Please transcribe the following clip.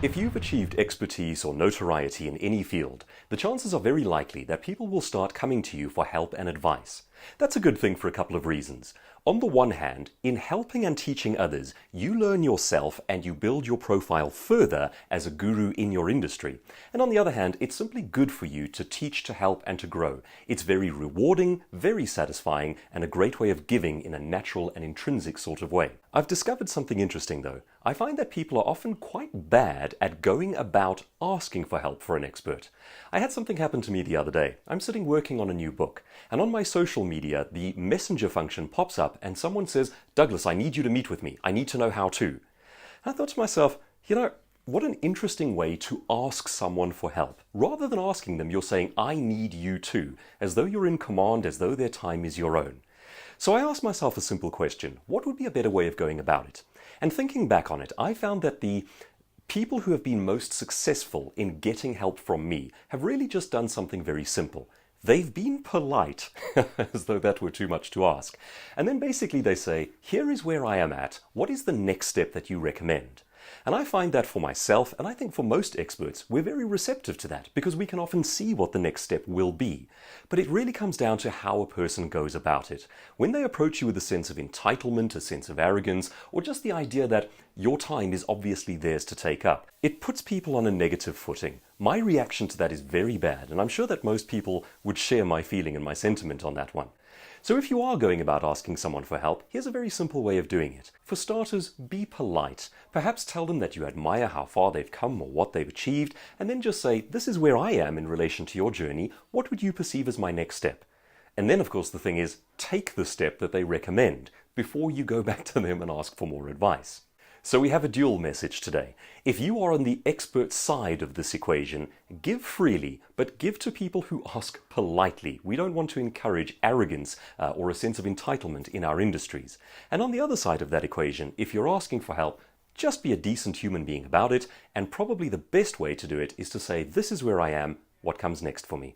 If you've achieved expertise or notoriety in any field, the chances are very likely that people will start coming to you for help and advice. That's a good thing for a couple of reasons. On the one hand, in helping and teaching others, you learn yourself and you build your profile further as a guru in your industry. And on the other hand, it's simply good for you to teach, to help, and to grow. It's very rewarding, very satisfying, and a great way of giving in a natural and intrinsic sort of way. I've discovered something interesting though. I find that people are often quite bad at going about asking for help for an expert. I had something happen to me the other day. I'm sitting working on a new book, and on my social media, the messenger function pops up and someone says, "Douglas, I need you to meet with me. I need to know how to." And I thought to myself, what an interesting way to ask someone for help. Rather than asking them, you're saying, "I need you to," as though you're in command, as though their time is your own. So I asked myself a simple question: what would be a better way of going about it? And thinking back on it, I found that the people who have been most successful in getting help from me have really just done something very simple. They've been polite, as though that were too much to ask. And then basically they say, "Here is where I am at. What is the next step that you recommend?" And I find that for myself, and I think for most experts, we're very receptive to that because we can often see what the next step will be. But it really comes down to how a person goes about it. When they approach you with a sense of entitlement, a sense of arrogance, or just the idea that your time is obviously theirs to take up, it puts people on a negative footing. My reaction to that is very bad, and I'm sure that most people would share my feeling and my sentiment on that one. So if you are going about asking someone for help, here's a very simple way of doing it. For starters, be polite. Perhaps tell them that you admire how far they've come or what they've achieved, and then just say, "This is where I am in relation to your journey. What would you perceive as my next step?" And then, of course, the thing is, take the step that they recommend before you go back to them and ask for more advice. So we have a dual message today. If you are on the expert side of this equation, give freely, but give to people who ask politely. We don't want to encourage arrogance or a sense of entitlement in our industries. And on the other side of that equation, if you're asking for help, just be a decent human being about it, and probably the best way to do it is to say, "This is where I am, what comes next for me?"